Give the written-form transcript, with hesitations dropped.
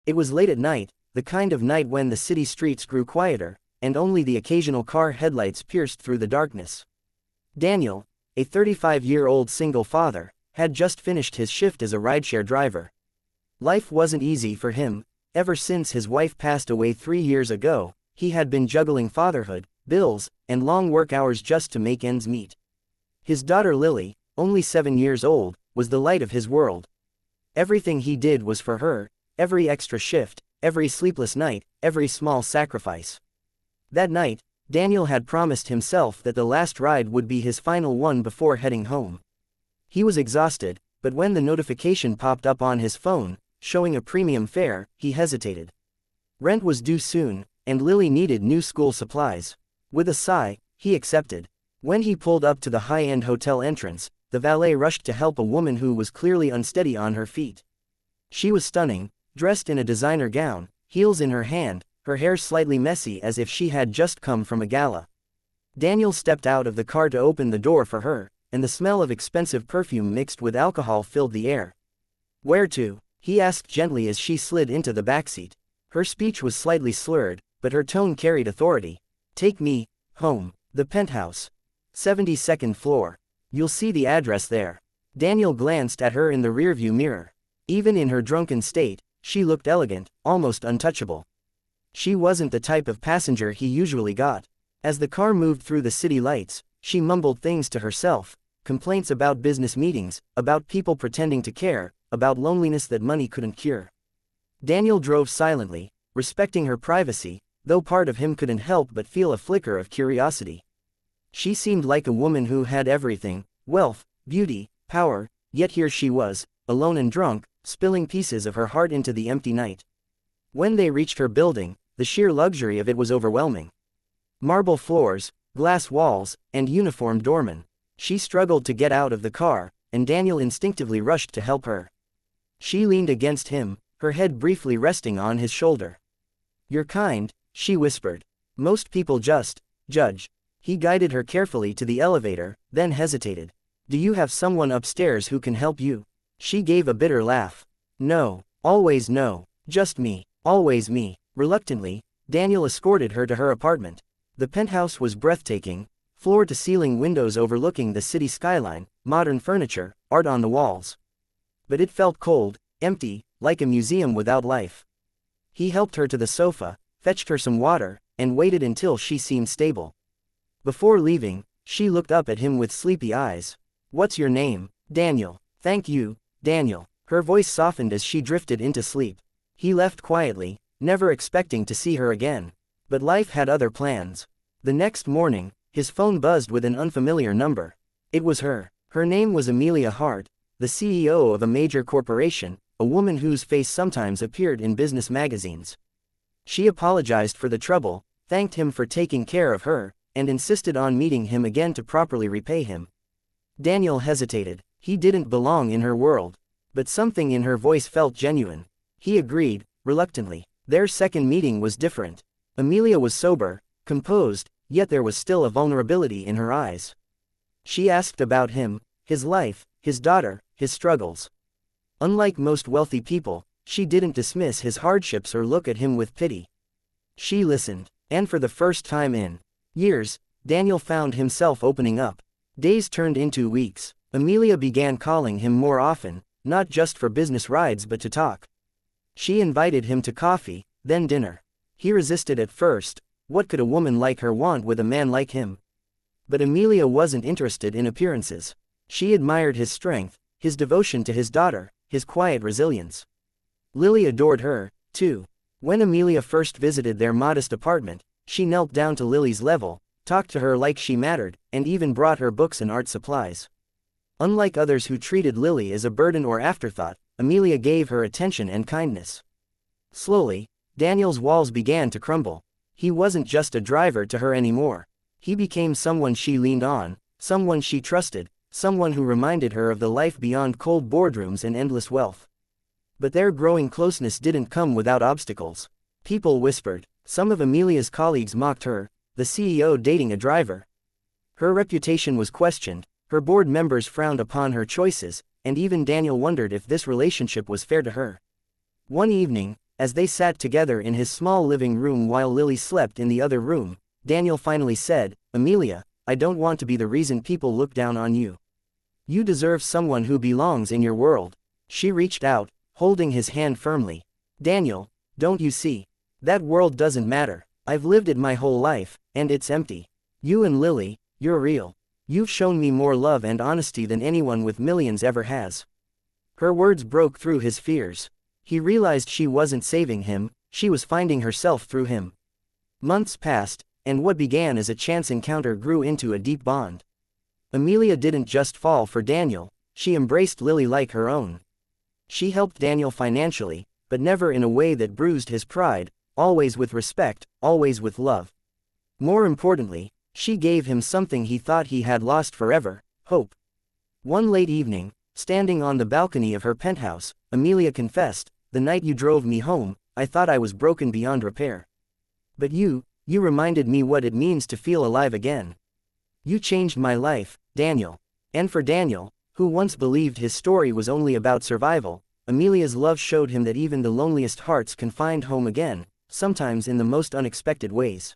It was late at night, the kind of night when the city streets grew quieter, and only the occasional car headlights pierced through the darkness. Daniel, a 35-year-old single father, had just finished his shift as a rideshare driver. Life wasn't easy for him. Ever since his wife passed away 3 years ago, he had been juggling fatherhood, bills, and long work hours just to make ends meet. His daughter Lily, only 7 years old, was the light of his world. Everything he did was for her, every extra shift, every sleepless night, every small sacrifice. That night, Daniel had promised himself that the last ride would be his final one before heading home. He was exhausted, but when the notification popped up on his phone, showing a premium fare, he hesitated. Rent was due soon, and Lily needed new school supplies. With a sigh, he accepted. When he pulled up to the high-end hotel entrance, the valet rushed to help a woman who was clearly unsteady on her feet. She was stunning, dressed in a designer gown, heels in her hand, her hair slightly messy as if she had just come from a gala. Daniel stepped out of the car to open the door for her, and the smell of expensive perfume mixed with alcohol filled the air. "Where to?" he asked gently as she slid into the backseat. Her speech was slightly slurred, but her tone carried authority. "Take me home. The penthouse. 72nd floor. You'll see the address there." Daniel glanced at her in the rearview mirror. Even in her drunken state, she looked elegant, almost untouchable. She wasn't the type of passenger he usually got. As the car moved through the city lights, she mumbled things to herself, complaints about business meetings, about people pretending to care, about loneliness that money couldn't cure. Daniel drove silently, respecting her privacy, though part of him couldn't help but feel a flicker of curiosity. She seemed like a woman who had everything: wealth, beauty, power, yet here she was, alone and drunk, spilling pieces of her heart into the empty night. When they reached her building, the sheer luxury of it was overwhelming. Marble floors, glass walls, and uniformed doormen. She struggled to get out of the car, and Daniel instinctively rushed to help her. She leaned against him, her head briefly resting on his shoulder. "You're kind," she whispered. "Most people just judge." He guided her carefully to the elevator, then hesitated. "Do you have someone upstairs who can help you?" She gave a bitter laugh. "No, always no, just me, always me." Reluctantly, Daniel escorted her to her apartment. The penthouse was breathtaking, floor-to-ceiling windows overlooking the city skyline, modern furniture, art on the walls. But it felt cold, empty, like a museum without life. He helped her to the sofa, fetched her some water, and waited until she seemed stable. Before leaving, she looked up at him with sleepy eyes. "What's your name?" "Daniel." "Thank you, Daniel." Her voice softened as she drifted into sleep. He left quietly, never expecting to see her again. But life had other plans. The next morning, his phone buzzed with an unfamiliar number. It was her. Her name was Amelia Hart, the CEO of a major corporation, a woman whose face sometimes appeared in business magazines. She apologized for the trouble, thanked him for taking care of her, and insisted on meeting him again to properly repay him. Daniel hesitated. He didn't belong in her world. But something in her voice felt genuine. He agreed, reluctantly. Their second meeting was different. Amelia was sober, composed, yet there was still a vulnerability in her eyes. She asked about him, his life, his daughter, his struggles. Unlike most wealthy people, she didn't dismiss his hardships or look at him with pity. She listened, and for the first time in years, Daniel found himself opening up. Days turned into weeks. Amelia began calling him more often, not just for business rides but to talk. She invited him to coffee, then dinner. He resisted at first. What could a woman like her want with a man like him? But Amelia wasn't interested in appearances. She admired his strength, his devotion to his daughter, his quiet resilience. Lily adored her, too. When Amelia first visited their modest apartment, she knelt down to Lily's level, talked to her like she mattered, and even brought her books and art supplies. Unlike others who treated Lily as a burden or afterthought, Amelia gave her attention and kindness. Slowly, Daniel's walls began to crumble. He wasn't just a driver to her anymore. He became someone she leaned on, someone she trusted, someone who reminded her of the life beyond cold boardrooms and endless wealth. But their growing closeness didn't come without obstacles. People whispered. Some of Amelia's colleagues mocked her, the CEO dating a driver. Her reputation was questioned, her board members frowned upon her choices, and even Daniel wondered if this relationship was fair to her. One evening, As they sat together in his small living room while Lily slept in the other room, Daniel finally said, "Amelia, I don't want to be the reason people look down on you. You deserve someone who belongs in your world." She reached out, holding his hand firmly. "Daniel, don't you see? That world doesn't matter. I've lived it my whole life, and it's empty. You and Lily, you're real. You've shown me more love and honesty than anyone with millions ever has." Her words broke through his fears. He realized she wasn't saving him, she was finding herself through him. Months passed, and what began as a chance encounter grew into a deep bond. Amelia didn't just fall for Daniel, she embraced Lily like her own. She helped Daniel financially, but never in a way that bruised his pride, always with respect, always with love. More importantly, she gave him something he thought he had lost forever: hope. One late evening, standing on the balcony of her penthouse, Amelia confessed, "The night you drove me home, I thought I was broken beyond repair. But you reminded me what it means to feel alive again. You changed my life, Daniel." And for Daniel, who once believed his story was only about survival, Amelia's love showed him that even the loneliest hearts can find home again, sometimes in the most unexpected ways.